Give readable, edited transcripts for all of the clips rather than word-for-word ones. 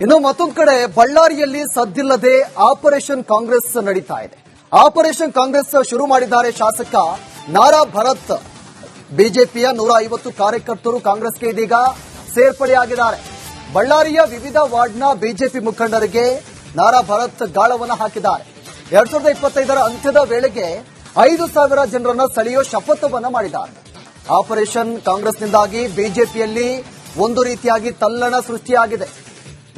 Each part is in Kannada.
ಇನ್ನು ಮತ್ತೊಂದು ಕಡೆ ಬಳ್ಳಾರಿಯಲ್ಲಿ ಸದ್ದಿಲ್ಲದೆ ಆಪರೇಷನ್ ಕಾಂಗ್ರೆಸ್ ನಡೀತಾ ಇದೆ. ಆಪರೇಷನ್ ಕಾಂಗ್ರೆಸ್ ಶುರು ಮಾಡಿದ್ದಾರೆ ಶಾಸಕ ನಾರಾ ಭರತ್. ಬಿಜೆಪಿಯ 150 ಕಾರ್ಯಕರ್ತರು ಕಾಂಗ್ರೆಸ್ಗೆ ಇದೀಗ ಸೇರ್ಪಡೆಯಾಗಿದ್ದಾರೆ. ಬಳ್ಳಾರಿಯ ವಿವಿಧ ವಾರ್ಡ್ನ ಬಿಜೆಪಿ ಮುಖಂಡರಿಗೆ ನಾರಾ ಭರತ್ ಗಾಳವನ್ನು ಹಾಕಿದ್ದಾರೆ. 2025ರ ಅಂತ್ಯದ ವೇಳೆಗೆ 5,000 ಜನರನ್ನ ಸೆಳೆಯೋ ಶಪಥವನ್ನ ಮಾಡಿದ್ದಾರೆ. ಆಪರೇಷನ್ ಕಾಂಗ್ರೆಸ್ನಿಂದಾಗಿ ಬಿಜೆಪಿಯಲ್ಲಿ ಒಂದು ರೀತಿಯಾಗಿ ತಲ್ಲಣ ಸೃಷ್ಟಿಯಾಗಿದೆ.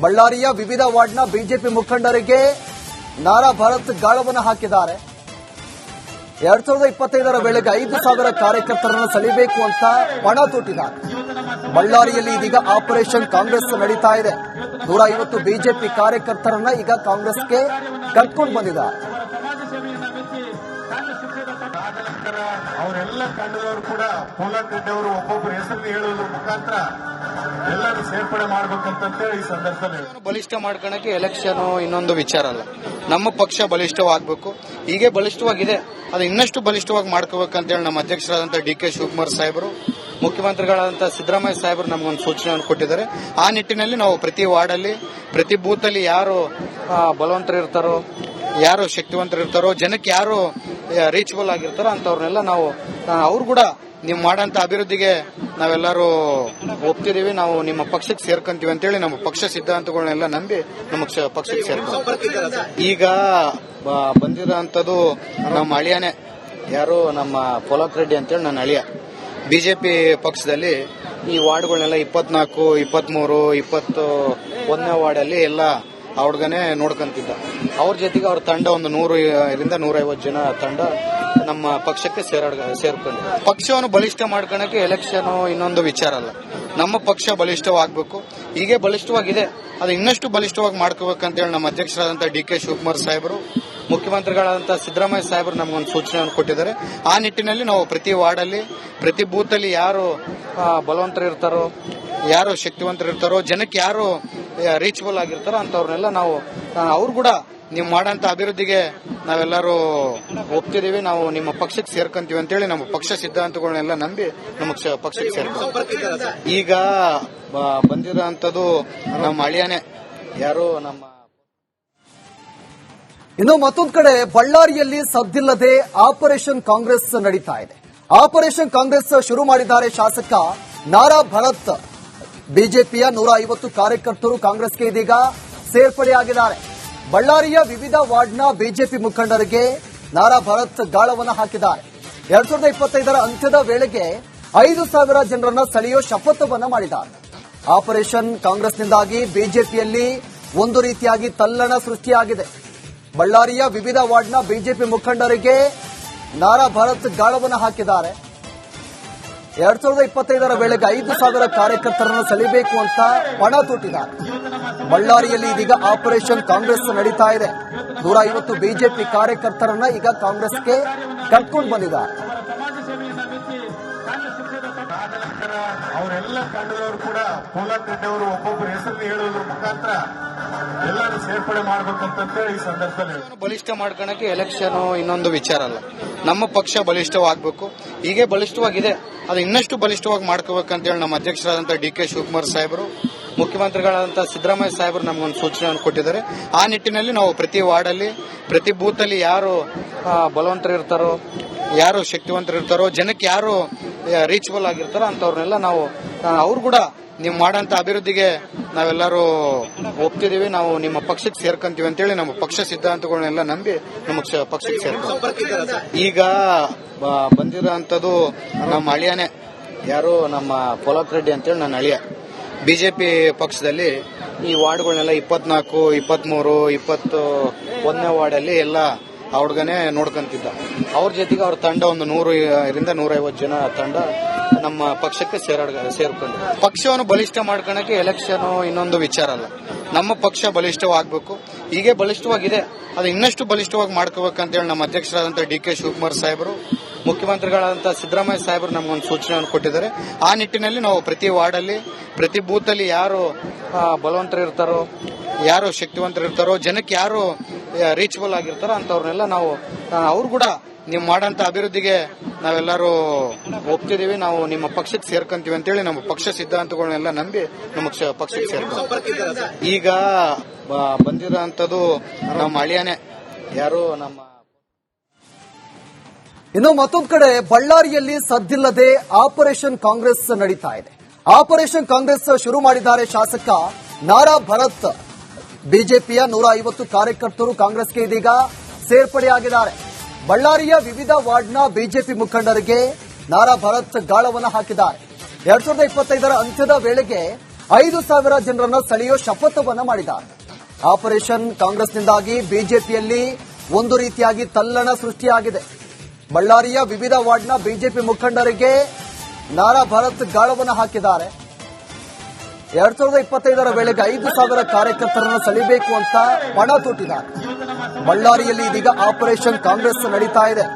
ಬಳ್ಳಾರಿಯ ವಿವಿಧ ವಾರ್ಡ್ನ ಬಿಜೆಪಿ ಮುಖಂಡರಿಗೆ ನಾರಾ ಭರತ್ ಗಾಳವನ್ನು ಹಾಕಿದ್ದಾರೆ. 2025ರ ವೇಳೆಗೆ 5,000 ಕಾರ್ಯಕರ್ತರನ್ನು ಸೆಳೆಯಬೇಕು ಅಂತ ಪಣ ತೊಟ್ಟಿದ್ದಾರೆ. ಬಳ್ಳಾರಿಯಲ್ಲಿ ಇದೀಗ ಆಪರೇಷನ್ ಕಾಂಗ್ರೆಸ್ ನಡೀತಾ ಇದೆ. 150 ಬಿಜೆಪಿ ಕಾರ್ಯಕರ್ತರನ್ನ ಈಗ ಕಾಂಗ್ರೆಸ್ಗೆ ಕರ್ಕೊಂಡು ಬಂದಿದ್ದಾರೆ. ಅವರೆಲ್ಲ ತಂಡದವರು ಕೂಡ ಪೋಲಕ್ ರೆಡ್ಡಿ ಅವರು ಒಬ್ಬೊಬ್ಬರು ಹೆಸರು ಹೇಳುವುದ್ರ ಮುಖಾಂತರ ಎಲ್ಲರೂ ಸೇರ್ಪಡೆ ಮಾಡಬೇಕಂತ ಈ ಸಂದರ್ಭದಲ್ಲಿ ಬಲಿಷ್ಠ ಮಾಡ್ಕೊಳಕ್ಕೆ ಎಲೆಕ್ಷನ್ ಇನ್ನೊಂದು ವಿಚಾರ ಅಲ್ಲ. ನಮ್ಮ ಪಕ್ಷ ಬಲಿಷ್ಠವಾಗಬೇಕು. ಹೀಗೆ ಬಲಿಷ್ಠವಾಗಿದೆ, ಅದು ಇನ್ನಷ್ಟು ಬಲಿಷ್ಠವಾಗಿ ಮಾಡ್ಕೋಬೇಕಂತೇಳಿ ನಮ್ಮ ಅಧ್ಯಕ್ಷರಾದಂತಹ ಡಿ ಕೆ ಶಿವಕುಮಾರ್ ಸಾಹೇಬರು, ಮುಖ್ಯಮಂತ್ರಿಗಳಾದಂತಹ ಸಿದ್ದರಾಮಯ್ಯ ಸಾಹೇಬರು ನಮಗೊಂದು ಸೂಚನೆಯನ್ನು ಕೊಟ್ಟಿದ್ದಾರೆ. ಆ ನಿಟ್ಟಿನಲ್ಲಿ ನಾವು ಪ್ರತಿ ವಾರ್ಡಲ್ಲಿ, ಪ್ರತಿ ಬೂತ್ ಅಲ್ಲಿ ಯಾರು ಬಲವಂತರು ಇರ್ತಾರೋ, ಯಾರು ಶಕ್ತಿವಂತರು ಇರ್ತಾರೋ, ಜನಕ್ಕೆ ಯಾರು ರೀಚಬಲ್ ಆಗಿರ್ತಾರೋ ಅಂತವ್ರನ್ನೆಲ್ಲ ನಾವು ಅವ್ರು ಕೂಡ ನೀವು ಮಾಡಂತ ಅಭಿವೃದ್ಧಿಗೆ ನಾವೆಲ್ಲರೂ ಒಪ್ತಿದೀವಿ, ನಾವು ನಿಮ್ಮ ಪಕ್ಷಕ್ಕೆ ಸೇರ್ಕೊಂತೀವಿ ಅಂತೇಳಿ ನಮ್ಮ ಪಕ್ಷ ಸಿದ್ಧಾಂತಗಳನ್ನೆಲ್ಲ ನಂಬಿ ನಮ್ಮ ಪಕ್ಷಕ್ಕೆ ಸೇರ್ಕೊಂತೀವಿ. ಈಗ ಬಂದಿರೋಂಥದ್ದು ನಮ್ಮ ಅಳಿಯನೇ, ಯಾರು ನಮ್ಮ ಪೋಲಕ್ ರೆಡ್ಡಿ ಅಂತೇಳಿ ನನ್ನ ಅಳಿಯ. ಬಿಜೆಪಿ ಪಕ್ಷದಲ್ಲಿ ಈ ವಾರ್ಡ್ಗಳನ್ನೆಲ್ಲ 24, 23, 21ನೇ ವಾರ್ಡಲ್ಲಿ ಎಲ್ಲ ಹುಡುಗನೇ ನೋಡ್ಕೊಂತಿದ್ದ. ಅವ್ರ ಜೊತೆಗೆ ಅವ್ರ ತಂಡ ಒಂದು 100ರಿಂದ 150 ಜನ ತಂಡ ನಮ್ಮ ಪಕ್ಷಕ್ಕೆ ಸೇರ್ಕೊಂಡು ಪಕ್ಷವನ್ನು ಬಲಿಷ್ಠ ಮಾಡ್ಕೊಳಕ್ಕೆ ಎಲೆಕ್ಷನ್ ಇನ್ನೊಂದು ವಿಚಾರ ಅಲ್ಲ. ನಮ್ಮ ಪಕ್ಷ ಬಲಿಷ್ಠವಾಗಬೇಕು. ಹೀಗೆ ಬಲಿಷ್ಠವಾಗಿದೆ, ಅದು ಇನ್ನಷ್ಟು ಬಲಿಷ್ಠವಾಗಿ ಮಾಡ್ಕೋಬೇಕಂತೇಳಿ ನಮ್ಮ ಅಧ್ಯಕ್ಷರಾದಂತಹ ಡಿ ಕೆ ಶಿವಕುಮಾರ್ ಸಾಹೇಬರು, ಮುಖ್ಯಮಂತ್ರಿಗಳಾದಂತಹ ಸಿದ್ದರಾಮಯ್ಯ ಸಾಹೇಬರು ನಮಗೊಂದು ಸೂಚನೆಯನ್ನು ಕೊಟ್ಟಿದ್ದಾರೆ. ಆ ನಿಟ್ಟಿನಲ್ಲಿ ನಾವು ಪ್ರತಿ ವಾರ್ಡಲ್ಲಿ, ಪ್ರತಿ ಬೂತ್ ಅಲ್ಲಿ ಯಾರು ಬಲವಂತರು ಇರ್ತಾರೋ, ಯಾರು ಶಕ್ತಿವಂತರು ಇರ್ತಾರೋ, ಜನಕ್ಕೆ ಯಾರು ರೀಚಬಲ್ ಆಗಿರ್ತಾರೋ ಅಂತವ್ರನ್ನೆಲ್ಲ ನಾವು ಅವ್ರು ಕೂಡ ನೀವು ಮಾಡಂತ ಅಭಿವೃದ್ಧಿಗೆ ನಾವೆಲ್ಲರೂ ಒಪ್ತಿದೀವಿ, ನಾವು ನಿಮ್ಮ ಪಕ್ಷಕ್ಕೆ ಸೇರ್ಕೊಂತೀವಿ ಅಂತೇಳಿ ನಮ್ಮ ಪಕ್ಷ ಸಿದ್ಧಾಂತಗಳನ್ನೆಲ್ಲ ನಂಬಿ ನಮ್ಮ ಪಕ್ಷಕ್ಕೆ ಸೇರ್ಕೊಂತೀವಿ. ಈಗ ಬಂದಿರೋಂಥದ್ದು ನಮ್ಮ ಅಳಿಯನೇ, ಯಾರು ನಮ್ಮ. ಇನ್ನು ಮತ್ತೊಂದು ಕಡೆ ಬಳ್ಳಾರಿಯಲ್ಲಿ ಸದ್ದಿಲ್ಲದೆ ಆಪರೇಷನ್ ಕಾಂಗ್ರೆಸ್ ನಡೀತಾ ಇದೆ. ಆಪರೇಷನ್ ಕಾಂಗ್ರೆಸ್ ಶುರು ಮಾಡಿದ್ದಾರೆ ಶಾಸಕ ನಾರಾ ಭರತ್. ಬಿಜೆಪಿಯ 150 ಕಾರ್ಯಕರ್ತರು ಕಾಂಗ್ರೆಸ್ಗೆ ಇದೀಗ ಸೇರ್ಪಡೆಯಾಗಿದ್ದಾರೆ. ಬಳ್ಳಾರಿಯ ವಿವಿಧ ವಾರ್ಡ್ನ ಬಿಜೆಪಿ ಮುಖಂಡರಿಗೆ ನಾರಾ ಭರತ್ ಗಾಳವನ್ನು ಹಾಕಿದ್ದಾರೆ. 2025ರ ಅಂತ್ಯದ ವೇಳೆಗೆ 5,000 ಜನರನ್ನ ಸೆಳೆಯೋ ಶಪಥವನ್ನ ಮಾಡಿದ್ದಾರೆ. ಆಪರೇಷನ್ ಕಾಂಗ್ರೆಸ್ನಿಂದಾಗಿ ಬಿಜೆಪಿಯಲ್ಲಿ ಒಂದು ರೀತಿಯಾಗಿ ತಲ್ಲಣ ಸೃಷ್ಟಿಯಾಗಿದೆ. ಬಳ್ಳಾರಿಯ ವಿವಿಧ ವಾರ್ಡ್ನ ಬಿಜೆಪಿ ಮುಖಂಡರಿಗೆ ನಾರಾ ಭರತ್ ಗಾಳವನ್ನು ಹಾಕಿದ್ದಾರೆ. 2025ರ ವೇಳೆಗೆ 5,000 ಕಾರ್ಯಕರ್ತರನ್ನು ಸೆಳೆಯಬೇಕು ಅಂತ ಪಣ ತೊಟ್ಟಿದ್ದಾರೆ. ಬಳ್ಳಾರಿಯಲ್ಲಿ ಇದೀಗ ಆಪರೇಷನ್ ಕಾಂಗ್ರೆಸ್ ನಡೀತಾ ಇದೆ. 150 ಬಿಜೆಪಿ ಕಾರ್ಯಕರ್ತರನ್ನ ಈಗ ಕಾಂಗ್ರೆಸ್ಗೆ ಕರ್ಕೊಂಡು ಬಂದಿದ್ದಾರೆ. ಅವರೆಲ್ಲ ತಂಡದವರು ಕೂಡ ಪೋಲಕ್ ರೆಡ್ಡಿ ಅವರು ಒಬ್ಬೊಬ್ಬರು ಹೆಸರು ಹೇಳುವುದ್ರ ಮುಖಾಂತರ ಎಲ್ಲರೂ ಸೇರ್ಪಡೆ ಮಾಡಬೇಕಂತ ಈ ಸಂದರ್ಭದಲ್ಲಿ ಬಲಿಷ್ಠ ಮಾಡ್ಕೊಳಕ್ಕೆ ಎಲೆಕ್ಷನ್ ಇನ್ನೊಂದು ವಿಚಾರ ಅಲ್ಲ. ನಮ್ಮ ಪಕ್ಷ ಬಲಿಷ್ಠವಾಗಬೇಕು. ಹೀಗೆ ಬಲಿಷ್ಠವಾಗಿದೆ, ಅದು ಇನ್ನಷ್ಟು ಬಲಿಷ್ಠವಾಗಿ ಮಾಡ್ಕೋಬೇಕಂತೇಳಿ ನಮ್ಮ ಅಧ್ಯಕ್ಷರಾದಂತಹ ಡಿ ಕೆ ಶಿವಕುಮಾರ್ ಸಾಹೇಬರು, ಮುಖ್ಯಮಂತ್ರಿಗಳಾದಂತಹ ಸಿದ್ದರಾಮಯ್ಯ ಸಾಹೇಬರು ನಮಗೊಂದು ಸೂಚನೆಯನ್ನು ಕೊಟ್ಟಿದ್ದಾರೆ. ಆ ನಿಟ್ಟಿನಲ್ಲಿ ನಾವು ಪ್ರತಿ ವಾರ್ಡಲ್ಲಿ, ಪ್ರತಿ ಬೂತ್ ಅಲ್ಲಿ ಯಾರು ಬಲವಂತರು ಇರ್ತಾರೋ, ಯಾರು ಶಕ್ತಿವಂತರು ಇರ್ತಾರೋ, ಜನಕ್ಕೆ ಯಾರು ರೀಚಬಲ್ ಆಗಿರ್ತಾರೋ ಅಂತವ್ರನ್ನೆಲ್ಲ ನಾವು ಅವ್ರು ಕೂಡ ನೀವು ಮಾಡಂತ ಅಭಿವೃದ್ಧಿಗೆ ನಾವೆಲ್ಲರೂ ಒಪ್ತಿದೀವಿ, ನಾವು ನಿಮ್ಮ ಪಕ್ಷಕ್ಕೆ ಸೇರ್ಕೊಂತೀವಿ ಅಂತೇಳಿ ನಮ್ಮ ಪಕ್ಷ ಸಿದ್ಧಾಂತಗಳನ್ನೆಲ್ಲ ನಂಬಿ ನಮ್ಮ ಪಕ್ಷಕ್ಕೆ ಸೇರ್ಕೊಂತೀವಿ. ಈಗ ಬಂದಿರೋಂಥದ್ದು ನಮ್ಮ ಅಳಿಯನೇ, ಯಾರು ನಮ್ಮ ಪೋಲಕ್ ರೆಡ್ಡಿ ಅಂತೇಳಿ ನನ್ನ ಅಳಿಯ. ಬಿಜೆಪಿ ಪಕ್ಷದಲ್ಲಿ ಈ ವಾರ್ಡ್ಗಳನ್ನೆಲ್ಲ 24, 23, 21ನೇ ವಾರ್ಡಲ್ಲಿ ಎಲ್ಲ ಹುಡುಗನೇ ನೋಡ್ಕೊಂತಿದ್ದ. ಅವ್ರ ಜೊತೆಗೆ ಅವ್ರ ತಂಡ ಒಂದು 100ರಿಂದ 150 ಜನ ತಂಡ ನಮ್ಮ ಪಕ್ಷಕ್ಕೆ ಸೇರ್ಕೊಂಡು ಪಕ್ಷವನ್ನು ಬಲಿಷ್ಠ ಮಾಡ್ಕೊಳಕ್ಕೆ ಎಲೆಕ್ಷನ್ ಇನ್ನೊಂದು ವಿಚಾರ ಅಲ್ಲ. ನಮ್ಮ ಪಕ್ಷ ಬಲಿಷ್ಠವಾಗಬೇಕು. ಹೀಗೆ ಬಲಿಷ್ಠವಾಗಿದೆ, ಅದು ಇನ್ನಷ್ಟು ಬಲಿಷ್ಠವಾಗಿ ಮಾಡ್ಕೋಬೇಕಂತೇಳಿ ನಮ್ಮ ಅಧ್ಯಕ್ಷರಾದಂತಹ ಡಿ ಕೆ ಶಿವಕುಮಾರ್ ಸಾಹೇಬರು, ಮುಖ್ಯಮಂತ್ರಿಗಳಾದಂತಹ ಸಿದ್ದರಾಮಯ್ಯ ಸಾಹೇಬರು ನಮಗೊಂದು ಸೂಚನೆಯನ್ನು ಕೊಟ್ಟಿದ್ದಾರೆ. ಆ ನಿಟ್ಟಿನಲ್ಲಿ ನಾವು ಪ್ರತಿ ವಾರ್ಡಲ್ಲಿ, ಪ್ರತಿ ಬೂತ್ ಅಲ್ಲಿ ಯಾರು ಬಲವಂತರು ಇರ್ತಾರೋ, ಯಾರು ಶಕ್ತಿವಂತರು ಇರ್ತಾರೋ, ಜನಕ್ಕೆ ಯಾರು ರೀಚಬಲ್ ಆಗಿರ್ತಾರೋ ಅಂತವ್ರನ್ನೆಲ್ಲ ನಾವು ಅವ್ರು ಕೂಡ ನೀವು ಮಾಡೋಂಥ ಅಭಿವೃದ್ಧಿಗೆ ನಾವೆಲ್ಲರೂ ಒಪ್ತಿದೀವಿ, ನಾವು ನಿಮ್ಮ ಪಕ್ಷಕ್ಕೆ ಸೇರ್ಕೊಂತೀವಿ ಅಂತೇಳಿ ನಮ್ಮ ಪಕ್ಷ ಸಿದ್ಧಾಂತಗಳನ್ನೆಲ್ಲ ನಂಬಿ ನಮ್ಮ ಪಕ್ಷಕ್ಕೆ ಸೇರ್ಕೊಂತೀವಿ. ಈಗ ಬಂದಿರೋಂಥದ್ದು ನಮ್ಮ ಅಳಿಯನೇ ಯಾರು ನಮ್ಮ. ಇನ್ನು ಮತ್ತೊಂದು ಕಡೆ ಬಳ್ಳಾರಿಯಲ್ಲಿ ಸದ್ದಿಲ್ಲದೆ ಆಪರೇಷನ್ ಕಾಂಗ್ರೆಸ್ ನಡೀತಾ ಇದೆ. ಆಪರೇಷನ್ ಕಾಂಗ್ರೆಸ್ ಶುರು ಮಾಡಿದ್ದಾರೆ ಶಾಸಕ ನಾರಾ ಭರತ್. ಬಿಜೆಪಿಯ 150 ಕಾರ್ಯಕರ್ತರು ಕಾಂಗ್ರೆಸ್ಗೆ ಇದೀಗ ಸೇರ್ಪಡೆಯಾಗಿದ್ದಾರೆ. ಬಳ್ಳಾರಿಯ ವಿವಿಧ ವಾರ್ಡ್ನ ಬಿಜೆಪಿ ಮುಖಂಡರಿಗೆ ನಾರಾ ಭರತ್ ಗಾಳವನ್ನು ಹಾಕಿದ್ದಾರೆ. 2025ರ ಅಂತ್ಯದ ವೇಳೆಗೆ 5,000 ಜನರನ್ನ ಸೆಳೆಯೋ ಶಪಥವನ್ನ ಮಾಡಿದ್ದಾರೆ. ಆಪರೇಷನ್ ಕಾಂಗ್ರೆಸ್ನಿಂದಾಗಿ ಬಿಜೆಪಿಯಲ್ಲಿ ಒಂದು ರೀತಿಯಾಗಿ ತಲ್ಲಣ ಸೃಷ್ಟಿಯಾಗಿದೆ. ಬಳ್ಳಾರಿಯ ವಿವಿಧ ವಾರ್ಡ್ನ ಬಿಜೆಪಿ ಮುಖಂಡರಿಗೆ ನಾರಾ ಭರತ್ ಗಾಳವನ್ನು ಹಾಕಿದ್ದಾರೆ. 2025ರ ವೇಳೆಗೆ 5,000 ಕಾರ್ಯಕರ್ತರನ್ನು ಸೆಳೆಯಬೇಕು ಅಂತ ಪಣ ತೊಟ್ಟಿದ್ದಾರೆ. ಬಳ್ಳಾರಿಯಲ್ಲಿ ಇದೀಗ ಆಪರೇಷನ್ ಕಾಂಗ್ರೆಸ್ ನಡೀತಾ ಇದೆ.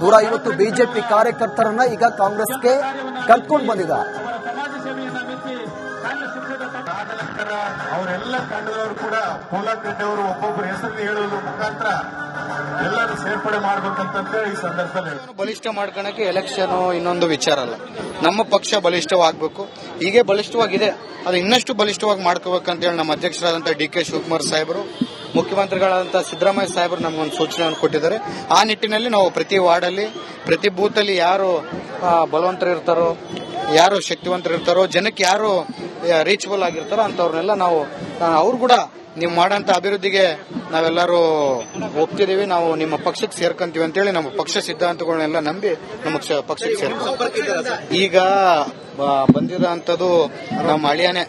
150 ಬಿಜೆಪಿ ಕಾರ್ಯಕರ್ತರನ್ನ ಈಗ ಕಾಂಗ್ರೆಸ್ಗೆ ಕರ್ಕೊಂಡು ಬಂದಿದ್ದಾರೆ. ಅವರೆಲ್ಲ ತಂಡದವರು ಕೂಡ ಪೋಲಾಕೃತಿ ಅವರು ಒಬ್ಬೊಬ್ಬರ ಹೆಸರು ಹೇಳುವುದ್ರ ಮುಖಾಂತರ ಎಲ್ಲರೂ ಸೇರ್ಪಡೆ ಮಾಡಬೇಕಂತ ಈ ಸಂದರ್ಭದಲ್ಲಿ ಬಲಿಷ್ಠ ಮಾಡ್ಕೊಳಕ್ಕೆ ಎಲೆಕ್ಷನ್ ಇನ್ನೊಂದು ವಿಚಾರ ಅಲ್ಲ. ನಮ್ಮ ಪಕ್ಷ ಬಲಿಷ್ಠವಾಗಬೇಕು, ಹೀಗೆ ಬಲಿಷ್ಠವಾಗಿದೆ, ಅದು ಇನ್ನಷ್ಟು ಬಲಿಷ್ಠವಾಗಿ ಮಾಡ್ಕೋಬೇಕಂತೇಳಿ ನಮ್ಮ ಅಧ್ಯಕ್ಷರಾದಂತಹ ಡಿ ಕೆ ಶಿವಕುಮಾರ್ ಸಾಹೇಬರು, ಮುಖ್ಯಮಂತ್ರಿಗಳಾದಂತಹ ಸಿದ್ದರಾಮಯ್ಯ ಸಾಹೇಬರು ನಮಗೊಂದು ಸೂಚನೆಯನ್ನು ಕೊಟ್ಟಿದ್ದಾರೆ. ಆ ನಿಟ್ಟಿನಲ್ಲಿ ನಾವು ಪ್ರತಿ ವಾರ್ಡಲ್ಲಿ, ಪ್ರತಿ ಬೂತ್ ಅಲ್ಲಿ ಯಾರು ಬಲವಂತರು ಇರ್ತಾರೋ, ಯಾರು ಶಕ್ತಿವಂತರು ಇರ್ತಾರೋ, ಜನಕ್ಕೆ ಯಾರು ರೀಚಬಲ್ ಆಗಿರ್ತಾರೋ ಅಂತವ್ರನ್ನೆಲ್ಲ ನಾವು ಅವ್ರು ಕೂಡ ನೀವು ಮಾಡೋಂಥ ಅಭಿವೃದ್ಧಿಗೆ ನಾವೆಲ್ಲರೂ ಒಪ್ತಿದೀವಿ, ನಾವು ನಿಮ್ಮ ಪಕ್ಷಕ್ಕೆ ಸೇರ್ಕೊಂತೀವಿ ಅಂತೇಳಿ ನಮ್ಮ ಪಕ್ಷ ಸಿದ್ಧಾಂತಗಳನ್ನೆಲ್ಲ ನಂಬಿ ನಮ್ಮ ಪಕ್ಷಕ್ಕೆ ಸೇರ್ಕೊಂತೀವಿ. ಈಗ ಬಂದಿರೋಂಥದ್ದು ನಮ್ಮ ಅಳಿಯನೇ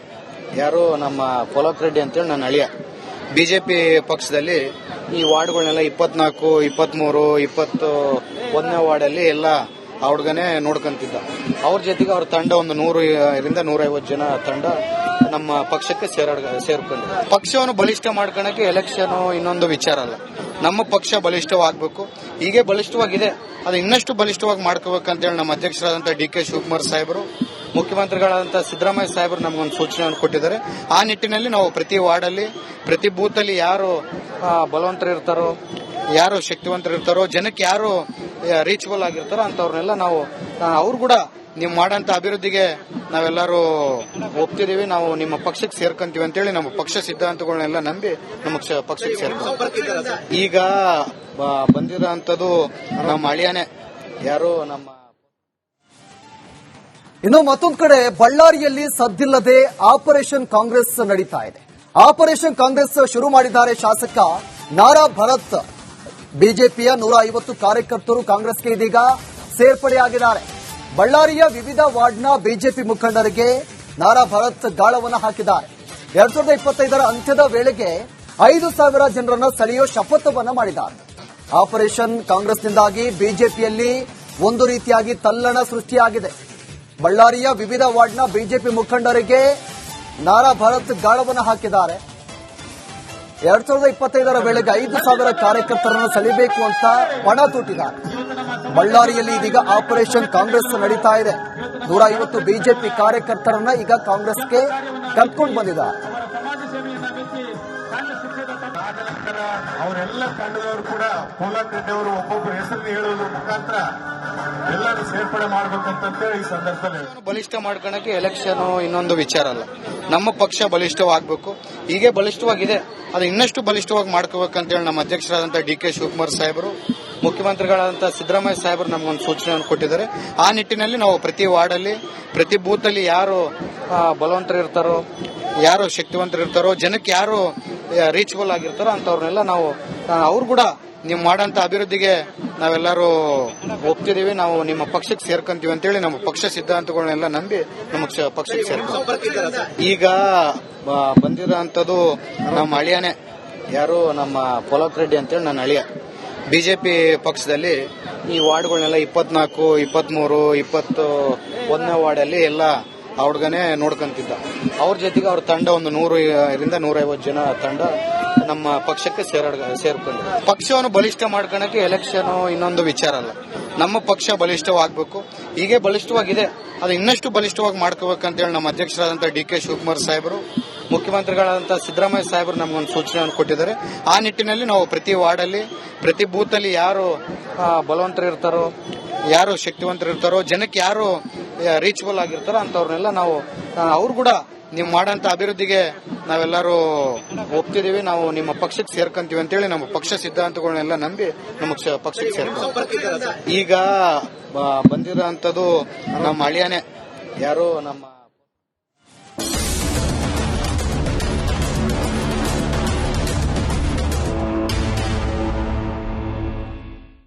ಯಾರು ನಮ್ಮ ಪೊಲಕ್ ರೆಡ್ಡಿ ಅಂತೇಳಿ ನನ್ನ ಅಳಿಯ. ಬಿಜೆಪಿ ಪಕ್ಷದಲ್ಲಿ ಈ ವಾರ್ಡ್ಗಳನ್ನೆಲ್ಲ 24, 23, 21ನೇ ವಾರ್ಡಲ್ಲಿ ಎಲ್ಲ ಆ ಹುಡುಗನೇ ನೋಡ್ಕೊಂತಿದ್ದ. ಅವ್ರ ಜೊತೆಗೆ ಅವ್ರ ತಂಡ ಒಂದು 100ರಿಂದ 150 ಜನ ತಂಡ ನಮ್ಮ ಪಕ್ಷಕ್ಕೆ ಸೇರ್ಕೊಂಡಿದೆ. ಪಕ್ಷವನ್ನು ಬಲಿಷ್ಠ ಮಾಡ್ಕೊಳಕ್ಕೆ ಎಲೆಕ್ಷನ್ ಇನ್ನೊಂದು ವಿಚಾರ ಅಲ್ಲ. ನಮ್ಮ ಪಕ್ಷ ಬಲಿಷ್ಠವಾಗಬೇಕು, ಹೀಗೆ ಬಲಿಷ್ಠವಾಗಿದೆ, ಅದು ಇನ್ನಷ್ಟು ಬಲಿಷ್ಠವಾಗಿ ಮಾಡ್ಕೋಬೇಕಂತೇಳಿ ನಮ್ಮ ಅಧ್ಯಕ್ಷರಾದಂತಹ ಡಿ ಕೆ ಶಿವಕುಮಾರ್ ಸಾಹೇಬರು, ಮುಖ್ಯಮಂತ್ರಿಗಳಾದಂತಹ ಸಿದ್ದರಾಮಯ್ಯ ಸಾಹೇಬರು ನಮಗೊಂದು ಸೂಚನೆಯನ್ನು ಕೊಟ್ಟಿದ್ದಾರೆ. ಆ ನಿಟ್ಟಿನಲ್ಲಿ ನಾವು ಪ್ರತಿ ವಾರ್ಡಲ್ಲಿ, ಪ್ರತಿ ಬೂತ್ ಅಲ್ಲಿ ಯಾರು ಬಲವಂತರು ಇರ್ತಾರೋ, ಯಾರು ಶಕ್ತಿವಂತರು ಇರ್ತಾರೋ, ಜನಕ್ಕೆ ಯಾರು ರೀಚಬಲ್ ಆಗಿರ್ತಾರೋ ಅಂತವ್ರನ್ನೆಲ್ಲ ನಾವು ಅವ್ರು ಕೂಡ ನೀವು ಮಾಡೋಂಥ ಅಭಿವೃದ್ಧಿಗೆ ನಾವೆಲ್ಲರೂ ಒಪ್ತಿದೀವಿ, ನಾವು ನಿಮ್ಮ ಪಕ್ಷಕ್ಕೆ ಸೇರ್ಕೊಂತೀವಿ ಅಂತೇಳಿ ನಮ್ಮ ಪಕ್ಷ ಸಿದ್ಧಾಂತಗಳನ್ನೆಲ್ಲ ನಂಬಿ ನಮ್ಮ ಪಕ್ಷಕ್ಕೆ ಸೇರ್ಕೊಂತೀವಿ. ಈಗ ಬಂದಿರೋಂಥದ್ದು ನಮ್ಮ ಅಳಿಯನೇ ಯಾರು ನಮ್ಮ. ಇನ್ನು ಮತ್ತೊಂದು ಕಡೆ ಬಳ್ಳಾರಿಯಲ್ಲಿ ಸದ್ದಿಲ್ಲದೆ ಆಪರೇಷನ್ ಕಾಂಗ್ರೆಸ್ ನಡೀತಾ ಇದೆ. ಆಪರೇಷನ್ ಕಾಂಗ್ರೆಸ್ ಶುರು ಮಾಡಿದ್ದಾರೆ ಶಾಸಕ ನಾರಾ ಭರತ್. ಬಿಜೆಪಿಯ 150 ಕಾರ್ಯಕರ್ತರು ಕಾಂಗ್ರೆಸ್ಗೆ ಇದೀಗ ಸೇರ್ಪಡೆಯಾಗಿದ್ದಾರೆ. ಬಳ್ಳಾರಿಯ ವಿವಿಧ ವಾರ್ಡ್ನ ಬಿಜೆಪಿ ಮುಖಂಡರಿಗೆ ನಾರಾ ಭರತ್ ಗಾಳವನ್ನು ಹಾಕಿದ್ದಾರೆ. 2025ರ ಅಂತ್ಯದ ವೇಳೆಗೆ 5,000 ಜನರನ್ನ ಸೆಳೆಯೋ ಶಪಥವನ್ನ ಮಾಡಿದ್ದಾರೆ. ಆಪರೇಷನ್ ಕಾಂಗ್ರೆಸ್ನಿಂದಾಗಿ ಬಿಜೆಪಿಯಲ್ಲಿ ಒಂದು ರೀತಿಯಾಗಿ ತಲ್ಲಣ ಸೃಷ್ಟಿಯಾಗಿದೆ. ಬಳ್ಳಾರಿಯ ವಿವಿಧ ವಾರ್ಡ್ನ ಬಿಜೆಪಿ ಮುಖಂಡರಿಗೆ ನಾರಾ ಭರತ್ ಗಾಳವನ್ನು ಹಾಕಿದ್ದಾರೆ. 2025ರ ವೇಳೆಗೆ 5,000 ಕಾರ್ಯಕರ್ತರನ್ನು ಸೆಳೆಯಬೇಕು ಅಂತ ಪಣ ತೊಟ್ಟಿದ್ದಾರೆ. ಬಳ್ಳಾರಿಯಲ್ಲಿ ಇದೀಗ ಆಪರೇಷನ್ ಕಾಂಗ್ರೆಸ್ ನಡೀತಾ ಇದೆ. 150 ಬಿಜೆಪಿ ಕಾರ್ಯಕರ್ತರನ್ನ ಈಗ ಕಾಂಗ್ರೆಸ್ಗೆ ಕರ್ಕೊಂಡು ಬಂದಿದ್ದಾರೆ. ಅವರೆಲ್ಲ ತಂಡದವರು ಕೂಡ ಪೋಲಾಕೃತಿ ಅವರು ಒಬ್ಬೊಬ್ಬರ ಹೆಸರು ಹೇಳುವುದ್ರ ಮುಖಾಂತರ ಎಲ್ಲರೂ ಸೇರ್ಪಡೆ ಮಾಡಬೇಕಂತ ಈ ಸಂದರ್ಭದಲ್ಲಿ ಬಲಿಷ್ಠ ಮಾಡ್ಕೊಳಕ್ಕೆ ಎಲೆಕ್ಷನ್ ಇನ್ನೊಂದು ವಿಚಾರ ಅಲ್ಲ. ನಮ್ಮ ಪಕ್ಷ ಬಲಿಷ್ಠವಾಗಬೇಕು, ಹೀಗೆ ಬಲಿಷ್ಠವಾಗಿದೆ, ಅದು ಇನ್ನಷ್ಟು ಬಲಿಷ್ಠವಾಗಿ ಮಾಡ್ಕೋಬೇಕಂತೇಳಿ ನಮ್ಮ ಅಧ್ಯಕ್ಷರಾದಂತಹ ಡಿ ಕೆ ಶಿವಕುಮಾರ್ ಸಾಹೇಬರು, ಮುಖ್ಯಮಂತ್ರಿಗಳಾದಂತಹ ಸಿದ್ದರಾಮಯ್ಯ ಸಾಹೇಬರು ನಮಗೊಂದು ಸೂಚನೆಯನ್ನು ಕೊಟ್ಟಿದ್ದಾರೆ. ಆ ನಿಟ್ಟಿನಲ್ಲಿ ನಾವು ಪ್ರತಿ ವಾರ್ಡಲ್ಲಿ, ಪ್ರತಿ ಬೂತ್ ಅಲ್ಲಿ ಯಾರು ಬಲವಂತರು ಇರ್ತಾರೋ, ಯಾರು ಶಕ್ತಿವಂತರು ಇರ್ತಾರೋ, ಜನಕ್ಕೆ ಯಾರು ರೀಚಬಲ್ ಆಗಿರ್ತಾರೋ ಅಂತವ್ರನ್ನೆಲ್ಲ ನಾವು ಅವ್ರು ಕೂಡ ನೀವು ಮಾಡೋಂಥ ಅಭಿವೃದ್ಧಿಗೆ ನಾವೆಲ್ಲರೂ ಒಪ್ತಿದೀವಿ, ನಾವು ನಿಮ್ಮ ಪಕ್ಷಕ್ಕೆ ಸೇರ್ಕೊಂತೀವಿ ಅಂತೇಳಿ ನಮ್ಮ ಪಕ್ಷ ಸಿದ್ಧಾಂತಗಳನ್ನೆಲ್ಲ ನಂಬಿ ನಮ್ಮ ಪಕ್ಷಕ್ಕೆ ಸೇರ್ಕೊಂತೀವಿ. ಈಗ ಬಂದಿರೋಂಥದ್ದು ನಮ್ಮ ಅಳಿಯನೇ ಯಾರು ನಮ್ಮ ಪೊಲಕ್ ರೆಡ್ಡಿ ಅಂತೇಳಿ ನನ್ನ ಅಳಿಯ. ಬಿಜೆಪಿ ಪಕ್ಷದಲ್ಲಿ ಈ ವಾರ್ಡ್ಗಳನ್ನೆಲ್ಲ 24, 23, 21ನೇ ವಾರ್ಡಲ್ಲಿ ಎಲ್ಲ ಆ ಹುಡುಗನೇ ನೋಡ್ಕೊಂತಿದ್ದ. ಅವ್ರ ಜೊತೆಗೆ ಅವ್ರ ತಂಡ ಒಂದು 100ರಿಂದ 150 ಜನ ತಂಡ ನಮ್ಮ ಪಕ್ಷಕ್ಕೆ ಸೇರ್ಕೊಂಡಿದೆ. ಪಕ್ಷವನ್ನು ಬಲಿಷ್ಠ ಮಾಡ್ಕೊಳಕ್ಕೆ ಎಲೆಕ್ಷನ್ ಇನ್ನೊಂದು ವಿಚಾರ ಅಲ್ಲ. ನಮ್ಮ ಪಕ್ಷ ಬಲಿಷ್ಠವಾಗಬೇಕು, ಹೀಗೆ ಬಲಿಷ್ಠವಾಗಿದೆ, ಅದು ಇನ್ನಷ್ಟು ಬಲಿಷ್ಠವಾಗಿ ಮಾಡ್ಕೋಬೇಕಂತೇಳಿ ನಮ್ಮ ಅಧ್ಯಕ್ಷರಾದಂತಹ ಡಿ ಕೆ ಶಿವಕುಮಾರ್ ಸಾಹೇಬರು, ಮುಖ್ಯಮಂತ್ರಿಗಳಾದಂತಹ ಸಿದ್ದರಾಮಯ್ಯ ಸಾಹೇಬರು ನಮಗೊಂದು ಸೂಚನೆಯನ್ನು ಕೊಟ್ಟಿದ್ದಾರೆ. ಆ ನಿಟ್ಟಿನಲ್ಲಿ ನಾವು ಪ್ರತಿ ವಾರ್ಡಲ್ಲಿ, ಪ್ರತಿ ಬೂತ್ ಅಲ್ಲಿ ಯಾರು ಬಲವಂತರು ಇರ್ತಾರೋ, ಯಾರು ಶಕ್ತಿವಂತರು ಇರ್ತಾರೋ, ಜನಕ್ಕೆ ಯಾರು ರೀಚಬಲ್ ಆಗಿರ್ತಾರೋ ಅಂತವ್ರನ್ನೆಲ್ಲ ನಾವು ಅವ್ರು ಕೂಡ ನೀವು ಮಾಡೋಂಥ ಅಭಿವೃದ್ಧಿಗೆ ನಾವೆಲ್ಲರೂ ಒಪ್ತಿದೀವಿ, ನಾವು ನಿಮ್ಮ ಪಕ್ಷಕ್ಕೆ ಸೇರ್ಕೊಂತೀವಿ ಅಂತೇಳಿ ನಮ್ಮ ಪಕ್ಷ ಸಿದ್ಧಾಂತಗಳನ್ನೆಲ್ಲ ನಂಬಿ ನಮ್ಮ ಪಕ್ಷಕ್ಕೆ ಸೇರ್ಕೊಂತೀವಿ. ಈಗ ಬಂದಿರೋಂಥದ್ದು ನಮ್ಮ ಅಳಿಯಾನೆ, ಯಾರು ನಮ್ಮ